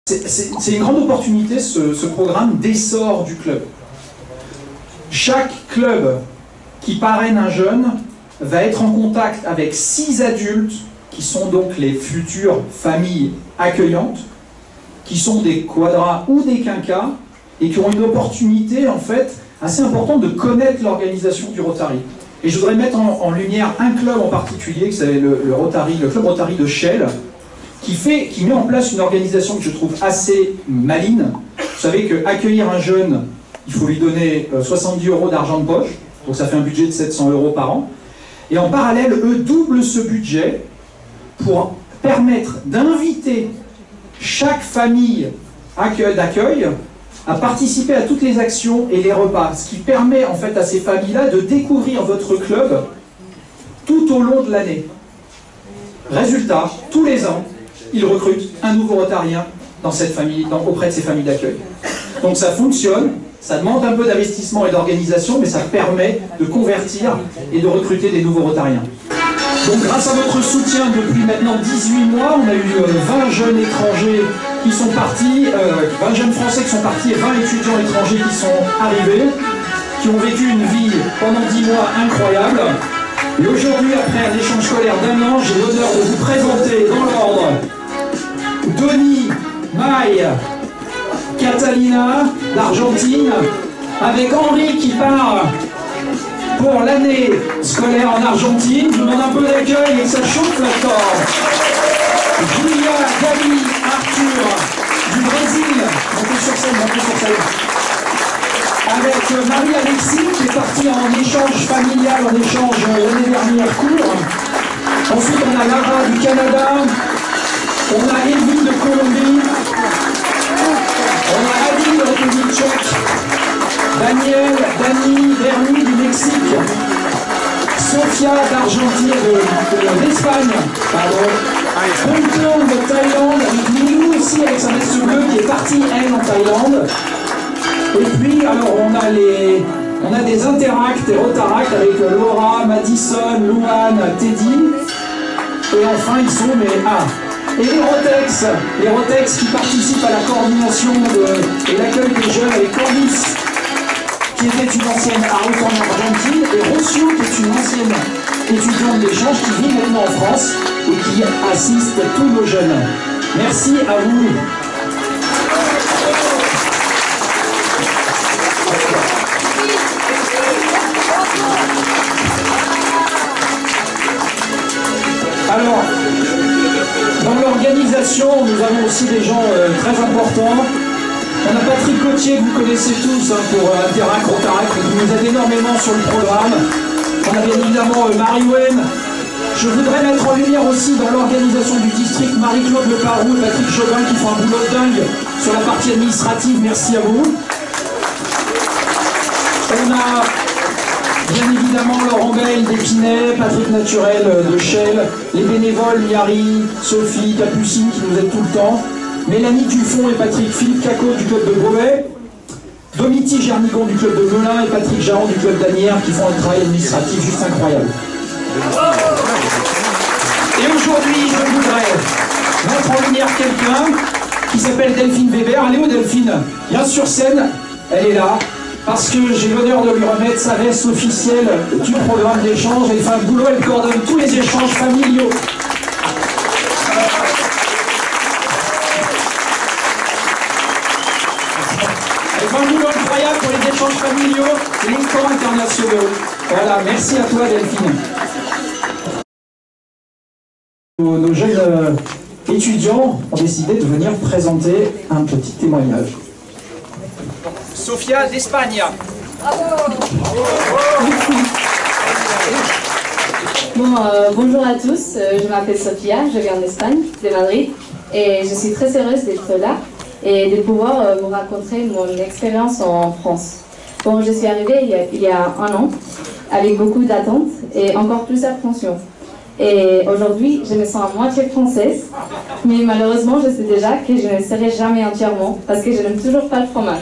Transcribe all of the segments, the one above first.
C'est une grande opportunité, ce programme d'essor du club. Chaque club qui parraine un jeune va être en contact avec 6 adultes qui sont donc les futures familles accueillantes, qui sont des quadras ou des quinquas, et qui ont une opportunité en fait assez importante de connaître l'organisation du Rotary. Et je voudrais mettre en lumière un club en particulier, qui s'appelle le club Rotary de Chelles, qui met en place une organisation que je trouve assez maligne. Vous savez qu'accueillir un jeune, il faut lui donner 70 € d'argent de poche, donc ça fait un budget de 700 € par an. Et en parallèle, eux doublent ce budget pour permettre d'inviter chaque famille d'accueil à participer à toutes les actions et les repas, ce qui permet en fait à ces familles-là de découvrir votre club tout au long de l'année. Résultat, tous les ans, ils recrutent un nouveau rotarien dans cette famille, auprès de ces familles d'accueil. Donc ça fonctionne, ça demande un peu d'investissement et d'organisation, mais ça permet de convertir et de recruter des nouveaux rotariens. Donc grâce à votre soutien depuis maintenant 18 mois, on a eu 20 jeunes étrangers qui sont partis, 20 jeunes français qui sont partis et 20 étudiants étrangers qui sont arrivés, qui ont vécu une vie pendant 10 mois incroyable. Et aujourd'hui, après un échange scolaire d'1 an, j'ai l'honneur de vous présenter dans l'ordre Denis, Maï, Catalina d'Argentine, avec Henri qui part pour l'année scolaire en Argentine. Je vous demande un peu d'accueil et que ça chauffe la corde. Julia, Gabi, Arthur du Brésil, montez sur scène. Avec Marie-Alexis qui est partie en échange familial, en échange l'année dernière court. Ensuite on a Lara du Canada, on a Evie de Colombie, on a Adi de République tchèque, Daniel, Dani, Bernie du Mexique, Sofia d'Argentine, d'Espagne, Ponton de Thaïlande, avec Milou aussi avec sa veste bleue qui est partie elle en Thaïlande. Et puis alors on a des interacts, des rotaracts avec Laura, Madison, Louane, Teddy. Et enfin ils sont et les Rotex qui participent à la coordination et l'accueil des jeunes avec Candice, qui était une ancienne out en Argentine, et Rossio, qui est une ancienne étudiante d'échange qui vit maintenant en France et qui assiste tous nos jeunes. Merci à vous. Alors, dans l'organisation, nous avons aussi des gens très importants. On a Patrick Cotier, que vous connaissez tous pour Interact, Rotaract, qui nous aide énormément sur le programme. On a bien évidemment Marie-Wen. Je voudrais mettre en lumière aussi dans l'organisation du district Marie-Claude Leparou et Patrick Jobin qui font un boulot dingue sur la partie administrative. Merci à vous. On a bien évidemment Laurent Bell d'Épinay, Patrick Naturel de Chelles, les bénévoles Yari, Sophie, Capucine qui nous aident tout le temps, Mélanie Dufont et Philippe Caco du club de Beauvais, Domiti Gernigon du club de Melun et Patrick Jarron du club d'Anières qui font un travail administratif juste incroyable. Et aujourd'hui, je voudrais mettre en lumière quelqu'un qui s'appelle Delphine Weber. Elle est où Delphine? Bien sur scène, elle est là. Parce que j'ai l'honneur de lui remettre sa veste officielle du programme d'échange. Elle fait un boulot, elle coordonne tous les échanges familiaux. Elle fait un boulot incroyable pour les échanges familiaux et les camps internationaux. Voilà, merci à toi Delphine. Nos jeunes étudiants ont décidé de venir présenter un petit témoignage. Sofia d'Espagne. Bonjour à tous, je m'appelle Sofia, je viens d'Espagne, de Madrid, et je suis très heureuse d'être là et de pouvoir vous raconter mon expérience en France. Bon, je suis arrivée il y a 1 an, avec beaucoup d'attentes et encore plus d'appréhension. Et aujourd'hui, je me sens à moitié française, mais malheureusement, je sais déjà que je ne serai jamais entièrement, parce que je n'aime toujours pas le fromage.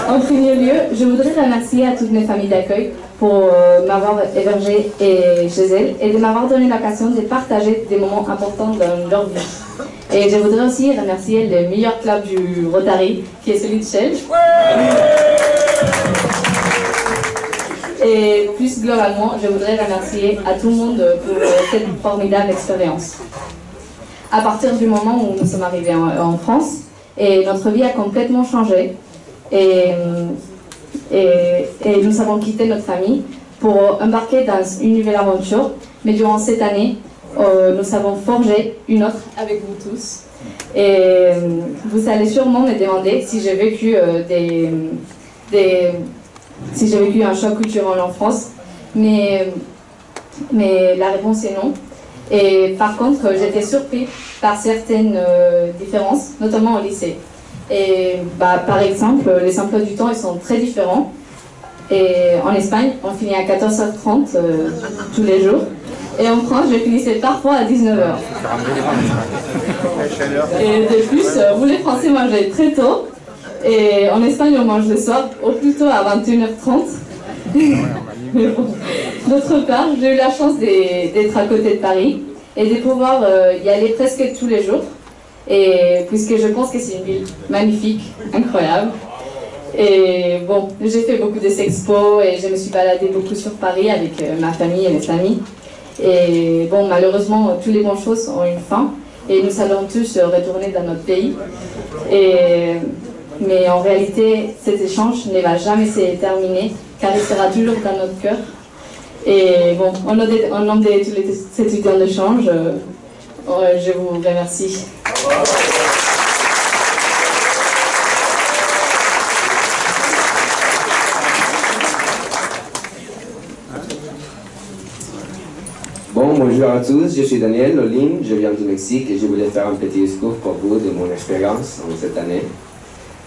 En premier lieu, je voudrais remercier à toutes mes familles d'accueil pour m'avoir hébergé chez elles et de m'avoir donné l'occasion de partager des moments importants dans leur vie. Et je voudrais aussi remercier le meilleur club du Rotary, qui est celui de Chelles. Et plus globalement, je voudrais remercier à tout le monde pour cette formidable expérience. À partir du moment où nous sommes arrivés en France, et notre vie a complètement changé. Et nous avons quitté notre famille pour embarquer dans une nouvelle aventure. Mais durant cette année, nous avons forgé une autre avec vous tous. Et vous allez sûrement me demander si j'ai vécu si j'ai vécu un choc culturel en France. Mais la réponse est non. Et par contre, j'étais surpris par certaines différences, notamment au lycée. Et par exemple, les emplois du temps ils sont très différents. Et en Espagne, on finit à 14h30 tous les jours. Et en France, je finissais parfois à 19h. Et de plus, vous les Français mangez très tôt. Et en Espagne, on mange le soir, au plus tôt à 21h30. Mais bon. D'autre part, j'ai eu la chance d'être à côté de Paris et de pouvoir y aller presque tous les jours. Et puisque je pense que c'est une ville magnifique, incroyable. Et bon, j'ai fait beaucoup de sexpos et je me suis baladée beaucoup sur Paris avec ma famille et mes amis. Et bon, malheureusement, toutes les bonnes choses ont une fin et nous allons tous retourner dans notre pays. Mais en réalité, cet échange ne va jamais se terminer car il sera toujours dans notre cœur. Et bon, au nom de tous les étudiants de change, je vous remercie. Bonjour à tous, je suis Daniel Lolin, je viens du Mexique et je voulais faire un petit discours pour vous de mon expérience en cette année.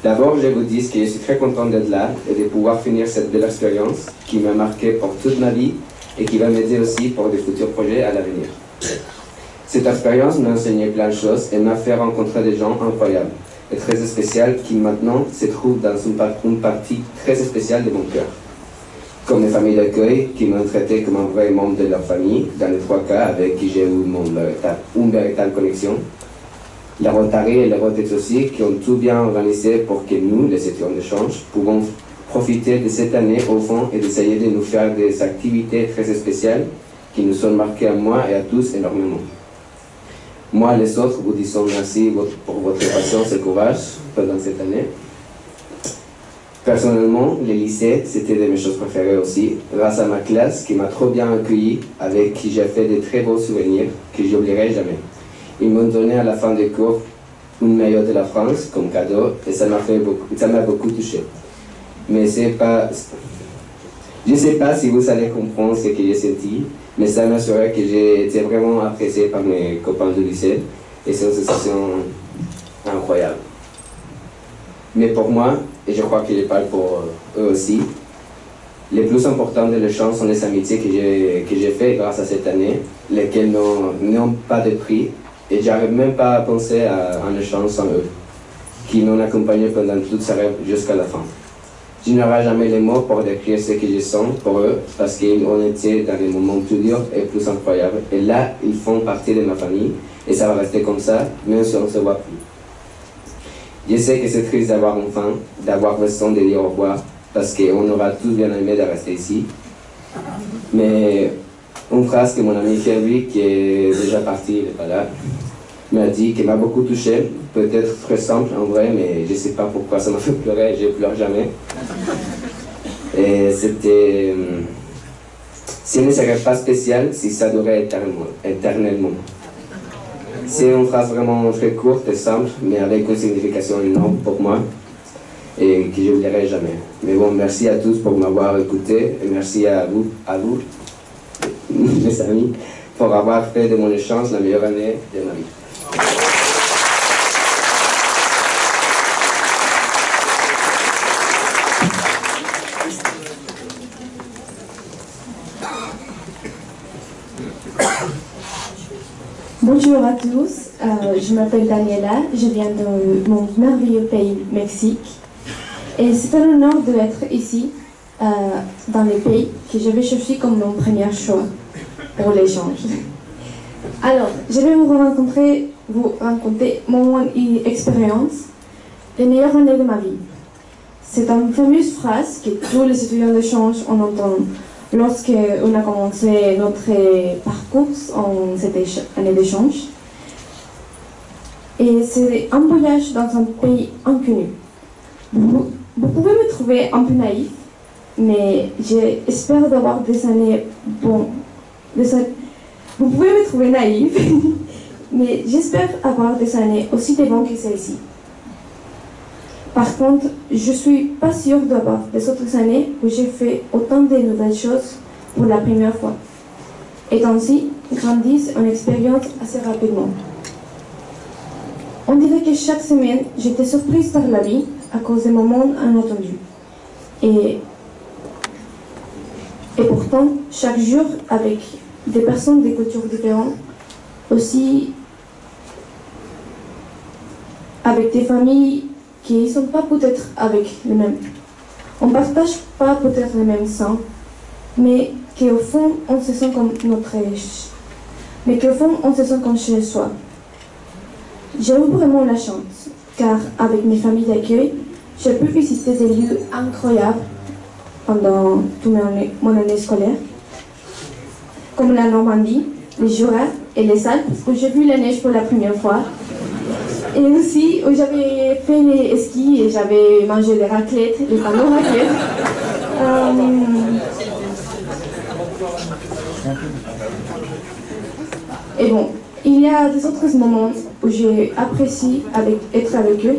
D'abord, je vous dis que je suis très content d'être là et de pouvoir finir cette belle expérience qui m'a marqué pour toute ma vie et qui va m'aider aussi pour des futurs projets à l'avenir. Cette expérience m'a enseigné plein de choses et m'a fait rencontrer des gens incroyables et très spéciaux qui maintenant se trouvent dans une partie très spéciale de mon cœur. Comme les familles d'accueil qui m'ont traité comme un vrai membre de leur famille, dans les 3 cas avec qui j'ai eu une véritable connexion. La Rotary et les Rotex aussi qui ont tout bien organisé pour que nous, les étudiants de change, pouvons profiter de cette année au fond et d'essayer de nous faire des activités très spéciales qui nous sont marquées à moi et à tous énormément. Moi, les autres, vous disons merci pour votre patience et courage pendant cette année. Personnellement, le lycée, c'était de mes choses préférées aussi, grâce à ma classe qui m'a trop bien accueilli, avec qui j'ai fait de très beaux souvenirs que j'oublierai jamais. Ils m'ont donné à la fin des cours une maillot de la France comme cadeau et ça m'a beaucoup touché. Mais je ne sais pas si vous allez comprendre ce que j'ai senti, mais ça m'assurait que j'ai été vraiment apprécié par mes copains du lycée et c'est une sensation incroyable. Mais pour moi, et je crois qu'il parle pour eux aussi, les plus importantes de l'échange sont les amitiés que j'ai faites grâce à cette année, lesquelles n'ont pas de prix, et j'arrive même pas à penser à un échange sans eux, qui m'ont accompagné pendant toute sa rêve jusqu'à la fin. Je n'aurai jamais les mots pour décrire ce que je sens pour eux, parce qu'ils ont été dans des moments plus durs et plus incroyables, et là, ils font partie de ma famille, et ça va rester comme ça, même si on ne se voit plus. Je sais que c'est triste d'avoir une fin, d'avoir besoin de dire au revoir, parce qu'on aura tous bien aimé de rester ici. Mais une phrase que mon ami Kerry, qui est déjà parti, il n'est pas là, m'a dit, qui m'a beaucoup touché, peut-être très simple en vrai, mais je ne sais pas pourquoi ça m'a fait pleurer, je ne pleure jamais. Et c'était... ce ne serait pas spécial si ça durait éternellement. C'est une phrase vraiment très courte et simple, mais avec une signification énorme pour moi et que je n'oublierai jamais. Mais bon, merci à tous pour m'avoir écouté et merci à vous, mes amis, pour avoir fait de mon échange la meilleure année de ma vie. Bonjour à tous, je m'appelle Daniela, je viens de mon merveilleux pays, Mexique. Et c'est un honneur d'être ici, dans les pays que j'avais choisi comme mon premier choix pour l'échange. Alors, je vais vous raconter mon expérience, les meilleures années de ma vie. C'est une fameuse phrase que tous les étudiants d'échange entendent lorsqu'on a commencé notre parcours en cette année d'échange. Et c'est un voyage dans un pays inconnu. Vous pouvez me trouver un peu naïf, mais j'espère d'avoir des années bonnes. Vous pouvez me trouver naïf, mais j'espère avoir des années aussi bonnes que celle-ci. Par contre, je ne suis pas sûre d'avoir des autres années où j'ai fait autant de nouvelles choses pour la première fois. Et ainsi, grandissent en expérience assez rapidement. On dirait que chaque semaine, j'étais surprise par la vie à cause des moments inattendus. Et pourtant, chaque jour, avec des personnes de cultures différentes, aussi avec des familles qui ne sont pas peut-être avec les mêmes. On ne partage pas peut-être les mêmes sang, mais qu'au fond, on se sent comme chez soi. J'ai eu vraiment la chance, car avec mes familles d'accueil, j'ai pu visiter des lieux incroyables pendant toute mon année scolaire, comme la Normandie, les Jura et les Alpes, où j'ai vu la neige pour la première fois. Et aussi, où j'avais fait les skis et j'avais mangé des raclettes, les fameux raclettes. Et bon, il y a des autres moments où j'ai apprécié être avec eux,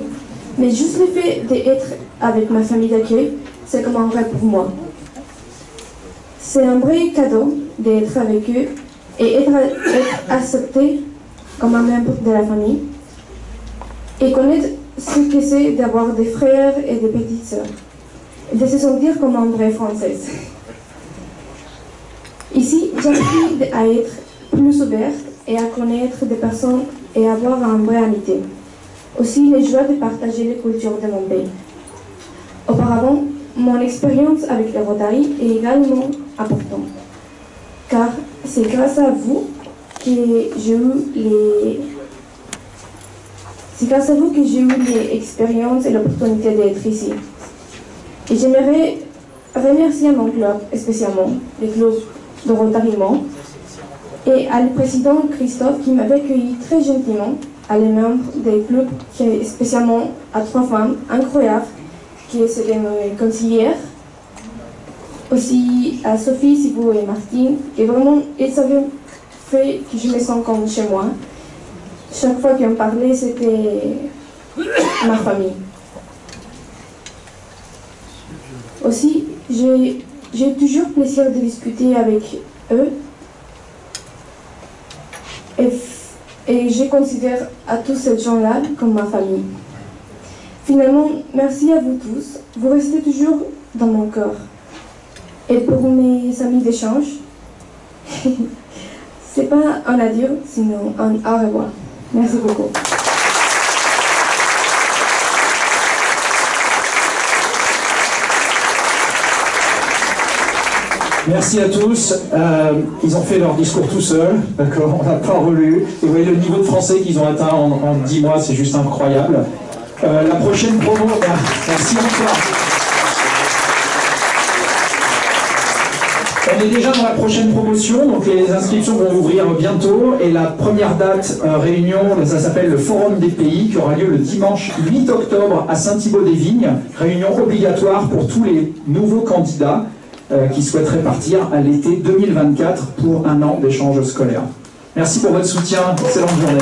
mais juste le fait d'être avec ma famille d'accueil, c'est comme un rêve pour moi. C'est un vrai cadeau d'être avec eux et être accepté comme un membre de la famille et connaître ce que c'est d'avoir des frères et des petites sœurs et de se sentir comme une vraie Française. Ici, j'ai appris à être plus ouverte et à connaître des personnes et avoir une vraie amitié. Aussi, les joies de partager les cultures de mon pays. Auparavant, mon expérience avec les Rotary est également importante, car c'est grâce à vous que j'ai eu l'expérience et l'opportunité d'être ici. Et j'aimerais remercier mon club, spécialement le club de Rotary Mont, et à le président Christophe qui m'avait accueilli très gentiment, à les membres des clubs, spécialement à 3 femmes incroyables, qui étaient mes conseillères, aussi à Sophie, Sibou et Martine, et vraiment, ils avaient fait que je me sens comme chez moi. Chaque fois qu'on parlait, c'était ma famille. Aussi, j'ai toujours plaisir de discuter avec eux et je considère à tous ces gens-là comme ma famille. Finalement, merci à vous tous. Vous restez toujours dans mon cœur. Et pour mes amis d'échange, c'est pas un adieu, sinon un au revoir. Merci beaucoup. Merci à tous. Ils ont fait leur discours tout seuls, d'accord, on n'a pas relu. Et vous voyez le niveau de français qu'ils ont atteint en 10 mois, c'est juste incroyable. La prochaine promo, merci encore. On est déjà dans la prochaine promotion, donc les inscriptions vont ouvrir bientôt. Et la première date, réunion, ça s'appelle le Forum des pays, qui aura lieu le dimanche 8 octobre à Saint-Thibaud-des-Vignes. Réunion obligatoire pour tous les nouveaux candidats qui souhaiteraient partir à l'été 2024 pour un an d'échange scolaire. Merci pour votre soutien, excellente journée.